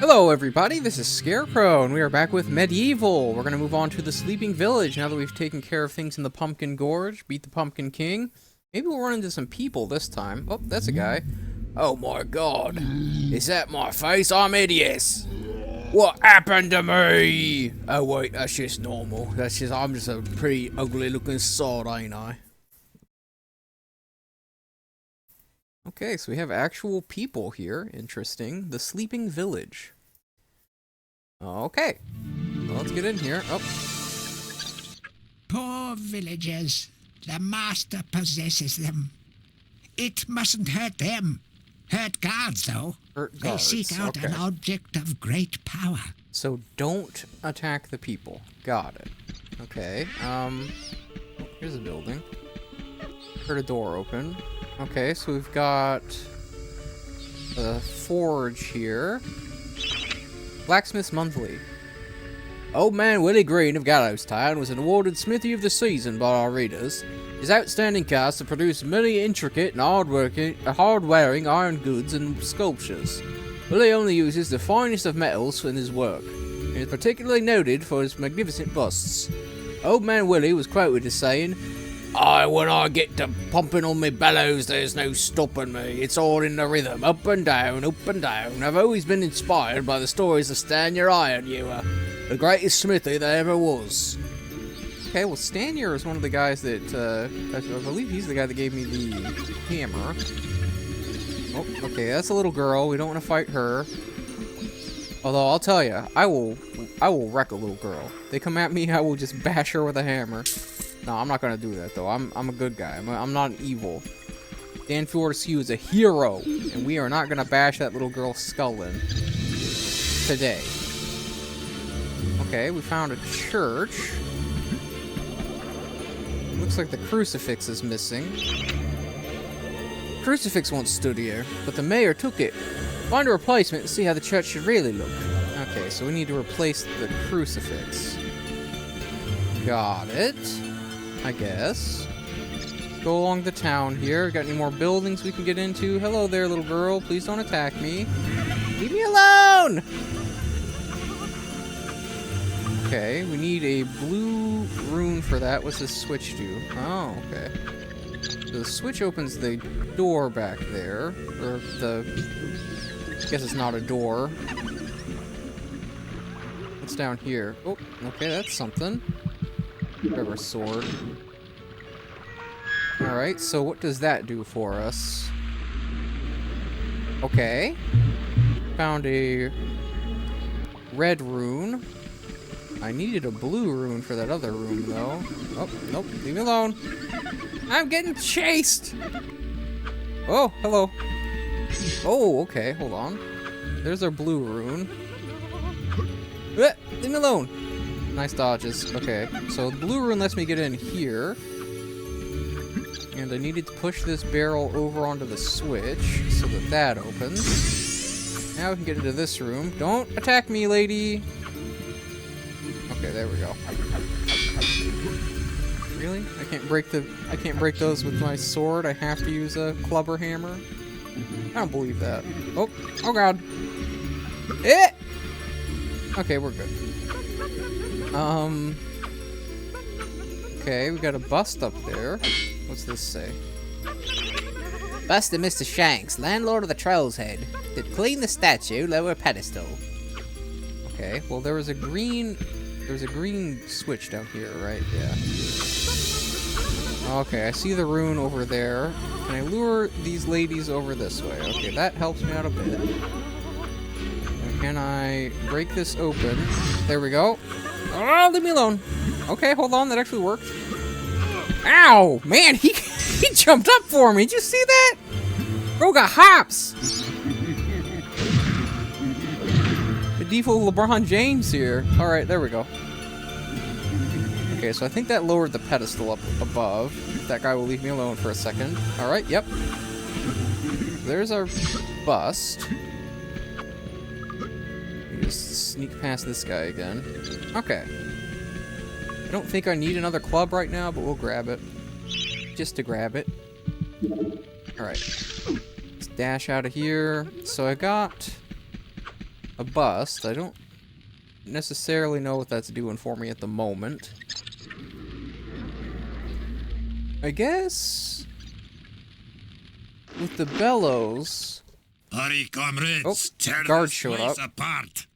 Hello everybody, this is Scarecrow, and we are back with MediEvil. We're going to move on to the Sleeping Village now that we've taken care of things in the Pumpkin Gorge, beat the Pumpkin King. Maybe we'll run into some people this time. Oh, that's a guy. Oh my god. Is that my face? I'm hideous. What happened to me? Oh wait, that's just normal. I'm just a pretty ugly looking sod, ain't I? Okay, so we have actual people here. Interesting. The Sleeping Village. Okay. Well, let's get in here. Oh. Poor villagers. The master possesses them. It mustn't hurt them. Hurt guards, though. Hurt guards. They seek out an object of great power. So don't attack the people. Got it. Okay. Here's a building. Heard a door open. Okay, so we've got the forge here. Blacksmith's Monthly. Old Man Willie Green of Gallowstown was an awarded Smithy of the Season by our readers. His outstanding cast have produced many intricate and hard-wearing iron goods and sculptures. Willie only uses the finest of metals in his work, and is particularly noted for his magnificent busts. Old Man Willie was quoted as saying, when I get to pumping on me bellows, there's no stopping me. It's all in the rhythm, up and down, up and down. I've always been inspired by the stories of Stanier Iron Ewer, the greatest smithy there ever was. Okay, well, Stanier is one of the guys that, I believe he's the guy that gave me the hammer. Oh, okay, that's a little girl. We don't want to fight her. Although, I'll tell you, I will wreck a little girl. They come at me, I will just bash her with a hammer. No, I'm not gonna do that though. I'm a good guy. I'm not evil. Dan Fortescue is a hero, and we are not gonna bash that little girl's skull in today. Okay, we found a church. Looks like the crucifix is missing. Crucifix once stood here, but the mayor took it. Find a replacement and see how the church should really look. Okay, so we need to replace the crucifix. Got it. I guess. Go along the town here. Got any more buildings we can get into? Hello there, little girl. Please don't attack me. Leave me alone! Okay, we need a blue rune for that. What's this switch do? Oh, okay. So the switch opens the door back there. Or I guess it's not a door. What's down here? Oh, okay, that's something. Grab our sword. Alright, so what does that do for us? Okay. Found a red rune. I needed a blue rune for that other rune, though. Oh, nope, leave me alone. I'm getting chased! Oh, hello. Oh, okay, hold on. There's our blue rune. Leave me alone! Nice dodges. Okay, so the blue rune lets me get in here. And I needed to push this barrel over onto the switch so that that opens. Now we can get into this room. Don't attack me, lady! Okay, there we go. Really? I can't break those with my sword. I have to use a clubber hammer. I don't believe that. Oh god. Okay, we're good. Okay, we got a bust up there. What's this say? Buster Mr. Shanks, landlord of the Troll's Head. Did clean the statue, lower pedestal. Okay, well there's a green switch down here, right? Yeah. Okay, I see the rune over there. Can I lure these ladies over this way? Okay, that helps me out a bit. Can I break this open? There we go. Oh, leave me alone. Okay, hold on. That actually worked. Ow! Man, he jumped up for me. Did you see that? Bro got hops. The default LeBron James here. Alright, there we go. Okay, so I think that lowered the pedestal up above. That guy will leave me alone for a second. Alright, yep. There's our bust. Just sneak past this guy again. Okay. I don't think I need another club right now, but we'll grab it. Just to grab it. Alright. Let's dash out of here. So I got a bust. I don't necessarily know what that's doing for me at the moment. I guess with the bellows. Hurry, comrades! Tear guards this showed place up. apart!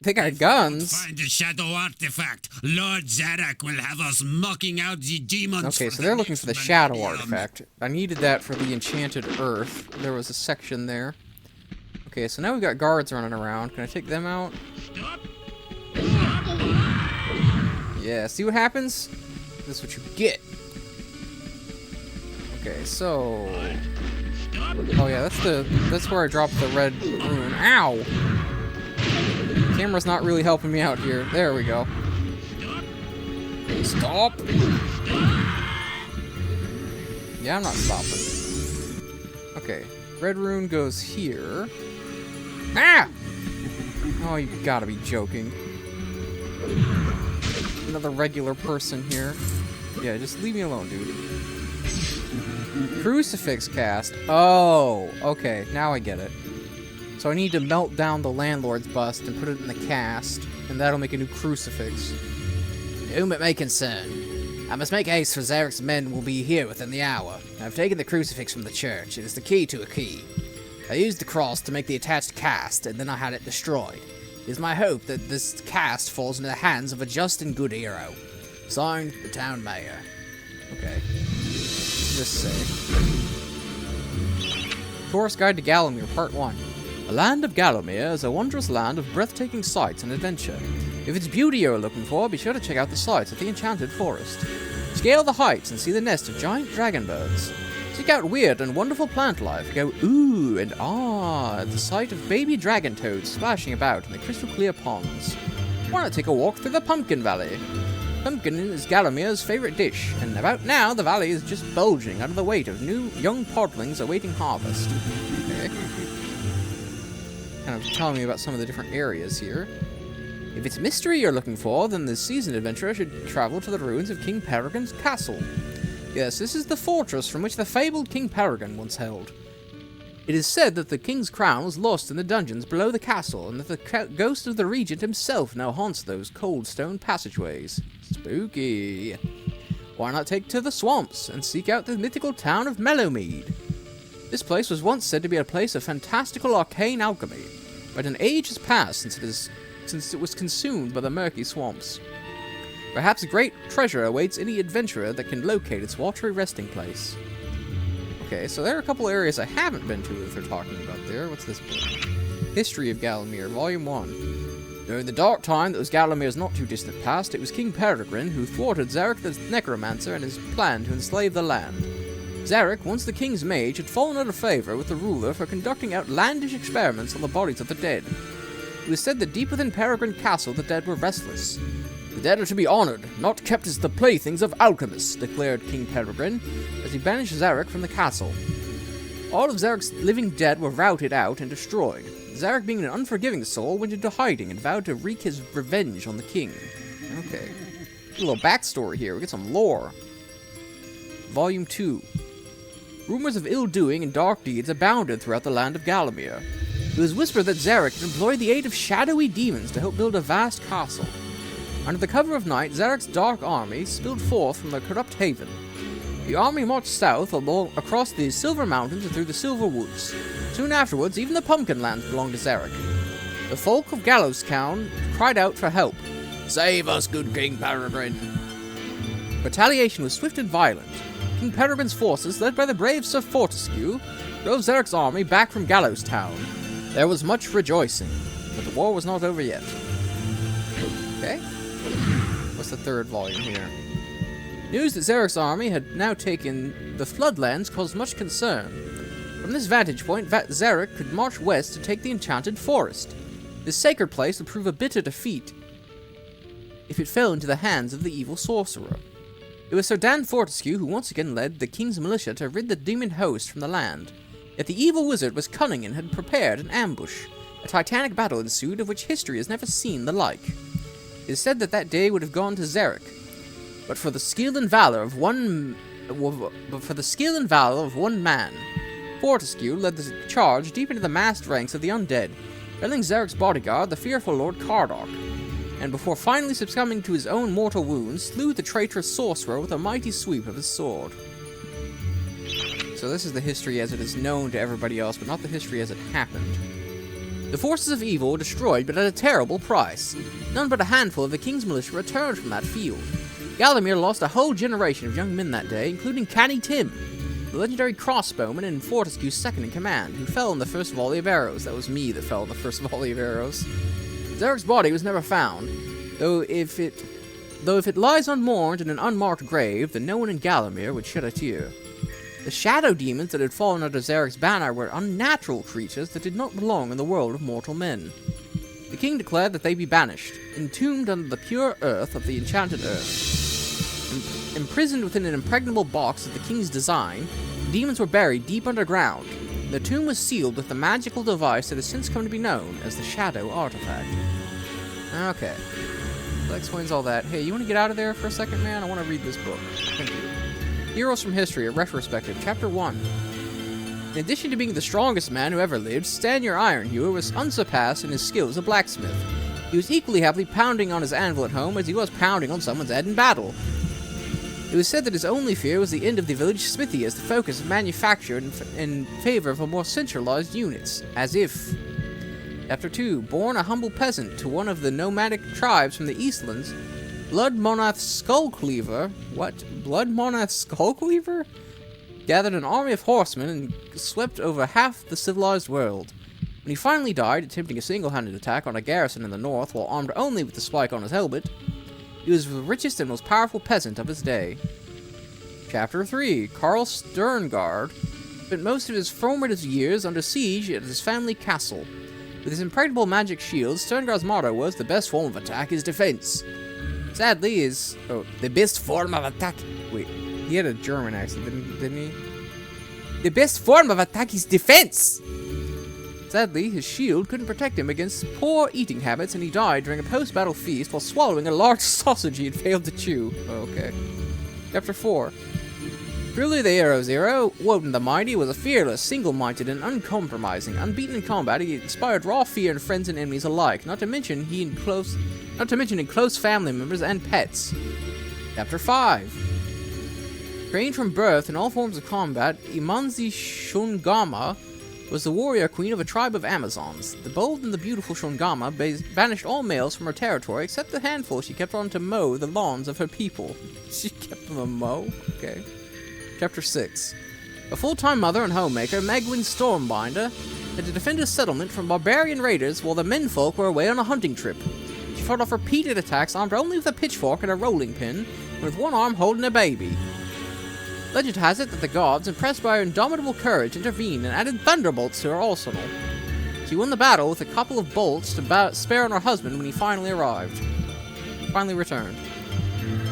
They got guns. Find the Shadow Artefact. Lord Zarok will have us mocking out the demons. Okay, so they're looking for the Shadow Artefact. I needed that for the Enchanted Earth. There was a section there. Okay, so now we've got guards running around. Can I take them out? Yeah, see what happens? This is what you get. Okay, so... Oh yeah, that's where I dropped the red rune. Ow! Camera's not really helping me out here. There we go. Stop! Yeah, I'm not stopping. Okay, red rune goes here. Ah! Oh, you gotta be joking. Another regular person here. Yeah, just leave me alone, dude. Crucifix cast. Oh, okay. Now I get it. So I need to melt down the landlord's bust and put it in the cast, and that'll make a new crucifix. Whom it may concern, I must make haste, for Zarok's men will be here within the hour. I've taken the crucifix from the church. It is the key to a key. I used the cross to make the attached cast, and then I had it destroyed. It is my hope that this cast falls into the hands of a just and good hero. Signed, the town mayor. Okay. Just say. Tourist Guide to Gallowmere, Part 1. The land of Gallowmere is a wondrous land of breathtaking sights and adventure. If it's beauty you're looking for, be sure to check out the sights of the Enchanted Forest. Scale the heights and see the nest of giant dragon birds. Seek out weird and wonderful plant life. Go ooh and ah at the sight of baby dragon toads splashing about in the crystal clear ponds. Why not take a walk through the Pumpkin Valley? Pumpkin is Gallomere's favorite dish, and about now the valley is just bulging under the weight of new young podlings awaiting harvest. Okay. Kind of telling me about some of the different areas here. If it's mystery you're looking for, then the seasoned adventurer should travel to the ruins of King Peregrine's castle. Yes, this is the fortress from which the fabled King Peregrine once held. It is said that the king's crown was lost in the dungeons below the castle, and that the ghost of the regent himself now haunts those cold stone passageways. Spooky. Why not take to the swamps and seek out the mythical town of Mellowmead? This place was once said to be a place of fantastical arcane alchemy, but an age has passed since it was consumed by the murky swamps. Perhaps great treasure awaits any adventurer that can locate its watery resting place. Okay, so there are a couple areas I haven't been to that they're talking about there. What's this book? History of Gallowmere, Volume 1. During the dark time that was Gallomere's not too distant past, it was King Peregrine who thwarted Zarok the Necromancer and his plan to enslave the land. Zarok, once the king's mage, had fallen out of favor with the ruler for conducting outlandish experiments on the bodies of the dead. It was said that deep within Peregrine Castle the dead were restless. The dead are to be honored, not kept as the playthings of alchemists, declared King Peregrine, as he banished Zarok from the castle. All of Zarok's living dead were routed out and destroyed. Zarok, being an unforgiving soul, went into hiding and vowed to wreak his revenge on the king. Okay. A little backstory here, we get some lore. Volume 2. Rumors of ill-doing and dark deeds abounded throughout the land of Gallowmere. It was whispered that Zarok had employed the aid of shadowy demons to help build a vast castle. Under the cover of night, Zarok's dark army spilled forth from the corrupt haven. The army marched south across the Silver Mountains and through the Silver Woods. Soon afterwards, even the Pumpkin Lands belonged to Zarok. The folk of Gallowstown cried out for help. Save us, good King Peregrine! Retaliation was swift and violent. King Peregrine's forces, led by the brave Sir Fortescue, drove Zarok's army back from Gallowstown. There was much rejoicing, but the war was not over yet. Okay. What's the third volume here? News that Zarok's army had now taken the Floodlands caused much concern. From this vantage point, Zarok could march west to take the Enchanted Forest. This sacred place would prove a bitter defeat if it fell into the hands of the evil sorcerer. It was Sir Dan Fortescue who once again led the king's militia to rid the demon host from the land. Yet the evil wizard was cunning and had prepared an ambush. A titanic battle ensued of which history has never seen the like. It is said that that day would have gone to Zarok, but for the skill and valor of one man, Fortescue led the charge deep into the massed ranks of the undead. felling Zarok's bodyguard, the fearful Lord Cardok, and before finally succumbing to his own mortal wounds, slew the traitorous sorcerer with a mighty sweep of his sword. So this is the history as it is known to everybody else, but not the history as it happened. The forces of evil were destroyed, but at a terrible price. None but a handful of the king's militia returned from that field. Gallowmere lost a whole generation of young men that day, including Canny Tim, the legendary crossbowman and Fortescue's second-in-command, who fell in the first volley of arrows. That was me that fell in the first volley of arrows. Zarok's body was never found, though if it lies unmourned in an unmarked grave, then no one in Gallowmere would shed a tear. The shadow demons that had fallen under Zarok's banner were unnatural creatures that did not belong in the world of mortal men. The king declared that they be banished, entombed under the pure earth of the enchanted earth. Imprisoned within an impregnable box of the king's design, the demons were buried deep underground. The tomb was sealed with the magical device that has since come to be known as the Shadow Artefact. Okay. That explains all that. Hey, you want to get out of there for a second, man? I want to read this book. Thank you. Heroes from History, a retrospective, Chapter 1. In addition to being the strongest man who ever lived, Stanyer Ironhewer was unsurpassed in his skill as a blacksmith. He was equally happily pounding on his anvil at home as he was pounding on someone's head in battle. It was said that his only fear was the end of the village smithy as the focus of manufacture in favor of a more centralized units, as if... Chapter 2. Born a humble peasant to one of the nomadic tribes from the Eastlands, Blood Monath Skullcleaver... What? Blood Monath Skullcleaver? Gathered an army of horsemen and swept over half the civilized world. When he finally died, attempting a single-handed attack on a garrison in the north while armed only with the spike on his helmet, he was the richest and most powerful peasant of his day. Chapter 3. Carl Sterngard spent most of his formative years under siege at his family castle. With his impregnable magic shield, Sterngard's motto was, "The best form of attack is defense." Sadly, the best form of attack... Wait, he had a German accent, didn't he? The best form of attack is defense! Sadly, his shield couldn't protect him against poor eating habits, and he died during a post-battle feast while swallowing a large sausage he had failed to chew. Okay. Chapter 4. Truly the Hero Zero, Woden the Mighty, was a fearless, single-minded, and uncompromising. Unbeaten in combat, he inspired raw fear in friends and enemies alike, not to mention in close family members and pets. Chapter 5. Trained from birth in all forms of combat, Imanzi Shungama was the warrior queen of a tribe of Amazons. The bold and the beautiful Shungama banished all males from her territory except the handful she kept on to mow the lawns of her people. She kept them to mow? Okay. Chapter 6. A full-time mother and homemaker, Megwin Stormbinder, had to defend his settlement from barbarian raiders while the menfolk were away on a hunting trip. She fought off repeated attacks armed only with a pitchfork and a rolling pin, and with one arm holding a baby. Legend has it that the gods, impressed by her indomitable courage, intervened and added thunderbolts to her arsenal. She won the battle with a couple of bolts to spare on her husband when he finally returned.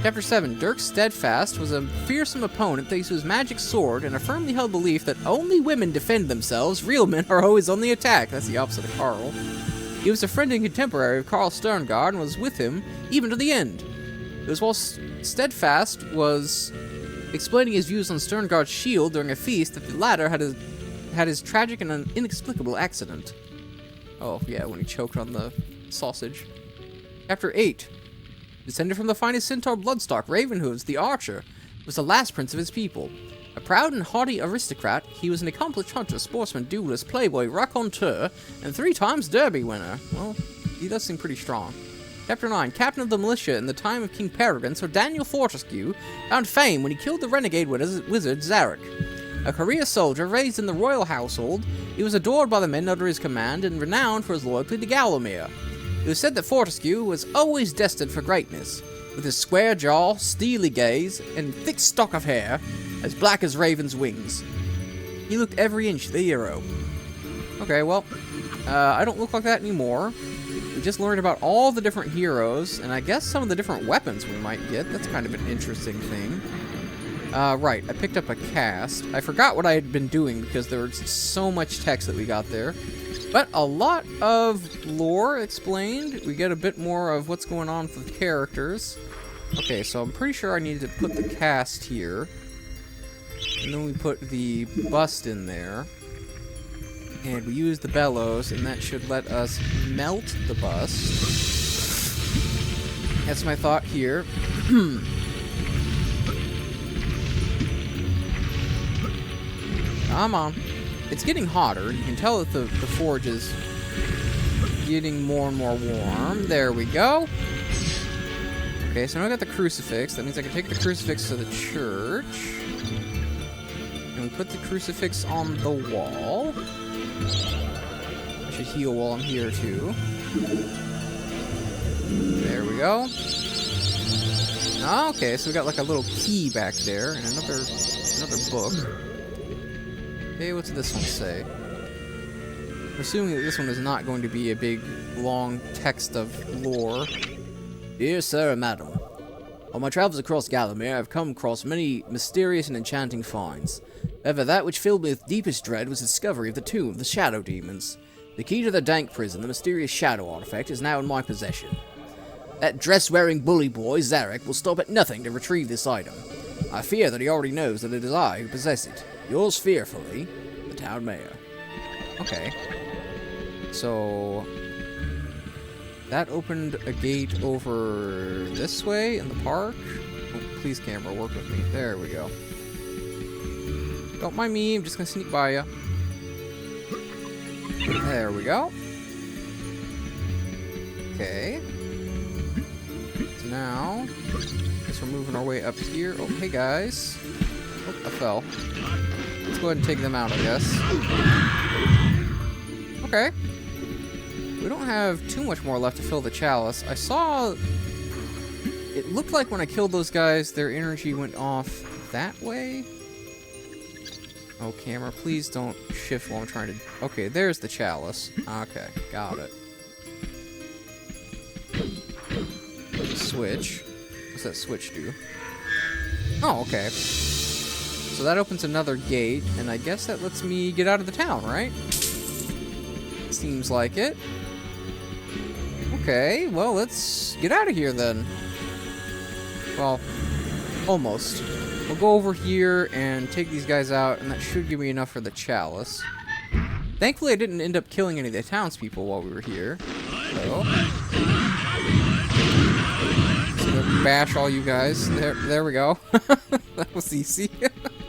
Chapter 7. Dirk Steadfast was a fearsome opponent thanks to his magic sword and a firmly held belief that only women defend themselves, real men are always on the attack. That's the opposite of Carl. He was a friend and contemporary of Carl Sterngard and was with him even to the end. It was while Steadfast was explaining his views on Sterngard's shield during a feast that the latter had his tragic and inexplicable accident. Oh, yeah, when he choked on the sausage. Chapter 8. Descended from the finest centaur bloodstock, Ravenhooves, the archer, was the last prince of his people. A proud and haughty aristocrat, he was an accomplished hunter, sportsman, duelist, playboy, raconteur, and 3 times Derby winner. Well, he does seem pretty strong. Chapter 9. Captain of the militia in the time of King Peregrine, Sir Daniel Fortescue found fame when he killed the renegade wizard Zarok. A career soldier raised in the royal household, he was adored by the men under his command and renowned for his loyalty to Gallowmere. It was said that Fortescue was always destined for greatness, with his square jaw, steely gaze, and thick stock of hair, as black as raven's wings. He looked every inch the hero. Okay, well, I don't look like that anymore. We just learned about all the different heroes, and I guess some of the different weapons we might get. That's kind of an interesting thing. Right, I picked up a cast. I forgot what I had been doing because there was so much text that we got there. But a lot of lore explained. We get a bit more of what's going on with the characters. Okay, so I'm pretty sure I need to put the cast here. And then we put the bust in there. And we use the bellows, and that should let us melt the bust. That's my thought here. Come on. It's getting hotter. You can tell that the forge is getting more and more warm. There we go. Okay, so now I got the crucifix. That means I can take the crucifix to the church. And we put the crucifix on the wall. I should heal while I'm here, too. There we go. Okay, so we got like a little key back there and another book. Okay, what's this one say? I'm assuming that this one is not going to be a big, long text of lore. Dear Sir and Madam, on my travels across Gallowmere, I have come across many mysterious and enchanting finds. However, that which filled me with deepest dread was the discovery of the tomb of the Shadow Demons. The key to the dank prison, the mysterious Shadow Artefact, is now in my possession. That dress-wearing bully boy, Zarok, will stop at nothing to retrieve this item. I fear that he already knows that it is I who possess it. Yours fearfully, the town mayor. Okay. So that opened a gate over this way in the park. Oh, please, camera, work with me. There we go. Don't mind me, I'm just gonna sneak by you. There we go. Okay. So now, I guess we're moving our way up here. Oh, hey guys. Oh, I fell. Let's go ahead and take them out, I guess. Okay. We don't have too much more left to fill the chalice. I saw... It looked like when I killed those guys, their energy went off that way. Oh, camera, please don't shift while I'm trying to... Okay, there's the chalice. Okay, got it. Switch. What's that switch do? Oh, okay. So that opens another gate, and I guess that lets me get out of the town, right? Seems like it. Okay, well, let's get out of here then. Well, almost. We'll go over here and take these guys out, and that should give me enough for the chalice. Thankfully, I didn't end up killing any of the townspeople while we were here. So, just gonna bash all you guys. There we go. That was easy.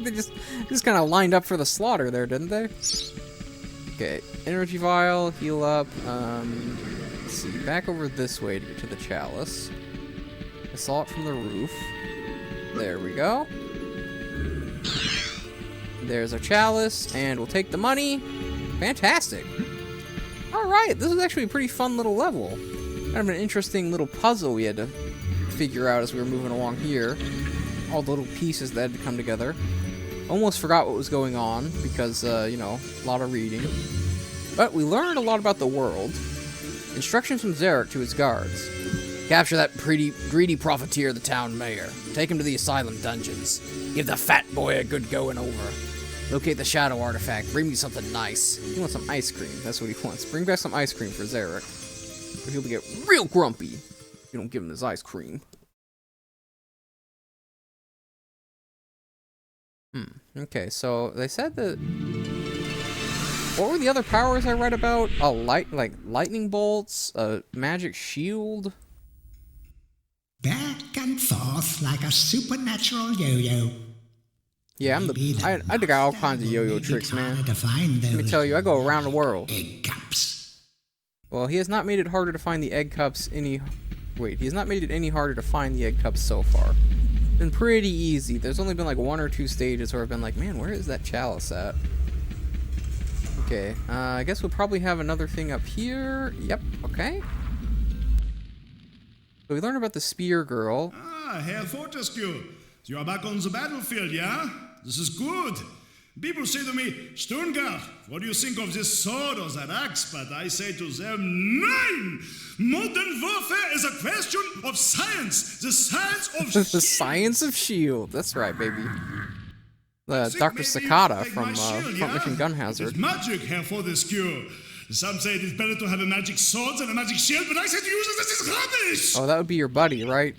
They just kind of lined up for the slaughter there, didn't they? Okay, energy vial, heal up. Let's see, back over this way to get to the chalice. I saw it from the roof. There we go. There's our chalice, and we'll take the money. Fantastic. Alright, this was actually a pretty fun little level. Kind of an interesting little puzzle we had to figure out as we were moving along here. All the little pieces that had to come together. Almost forgot what was going on because, you know, a lot of reading. But we learned a lot about the world. Instructions from Zarok to his guards. Capture that greedy profiteer, the town mayor. Take him to the asylum dungeons. Give the fat boy a good going over. Locate the Shadow Artefact. Bring me something nice. He wants some ice cream. That's what he wants. Bring back some ice cream for Zarok. Or he'll get real grumpy if you don't give him his ice cream. Okay, so they said that... What were the other powers I read about? A lightning bolts, a magic shield. Back and forth like a supernatural yo-yo. Yeah, I got all kinds of yo-yo tricks, man. Let me tell you, I go around the world. Egg cups. Well, he has not made it harder to find the egg cups any... Wait, he has not made it any harder to find the egg cups so far. It's been pretty easy. There's only been like 1 or 2 stages where I've been like, man, where is that chalice at? Okay, I guess we'll probably have another thing up here. Yep, okay. So we learned about the spear girl. Ah, Herr Fortescue, you are back on the battlefield, yeah? This is good. People say to me, Sturmgard, what do you think of this sword or that axe? But I say to them, Nein! Modern warfare is a question of science. The science of shield. The science of shield. That's right, baby. Dr. Cicada from Front Mission Gun Hazard. It's magic, Herr Fortescue. Some say it is better to have a magic sword than a magic shield, but I say to use it, this is rubbish! Oh, that would be your buddy, right?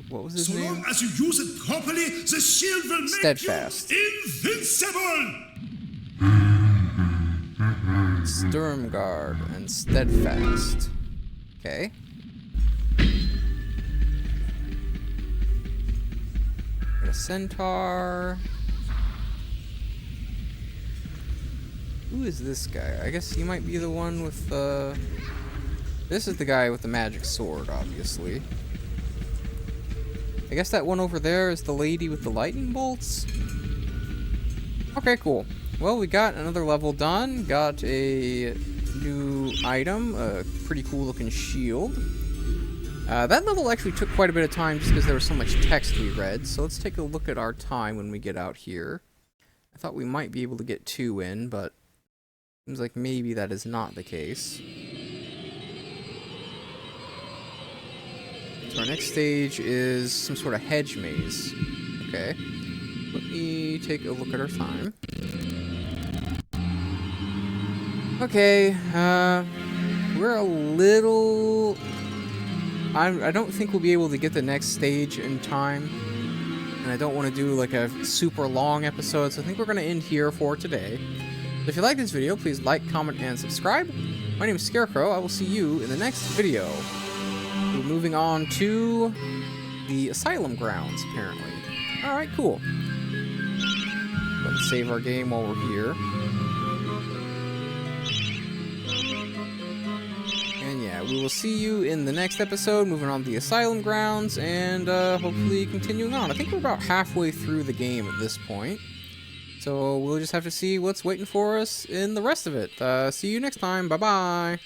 What was his name? So long as you use it properly, the shield will make Steadfast. you invincible! Sturmguard and Steadfast. Okay. Got a Centaur. Who is this guy? I guess he might be the one with the... This is the guy with the magic sword, obviously. I guess that one over there is the lady with the lightning bolts? Okay, cool. Well, we got another level done. Got a new item, a pretty cool looking shield. That level actually took quite a bit of time just because there was so much text we read. So let's take a look at our time when we get out here. I thought we might be able to get 2 in, but seems like maybe that is not the case. So our next stage is some sort of hedge maze. Okay. Let me take a look at our time. Okay, we're a little... I don't think we'll be able to get the next stage in time. And I don't want to do like a super long episode, so I think we're going to end here for today. So if you like this video, please like, comment, and subscribe. My name is Scarecrow. I will see you in the next video. We're moving on to the Asylum grounds, apparently. Alright, cool. Let's save our game while we're here. And yeah, we will see you in the next episode, moving on to the Asylum grounds, and hopefully continuing on. I think we're about halfway through the game at this point. So we'll just have to see what's waiting for us in the rest of it. See you next time. Bye-bye.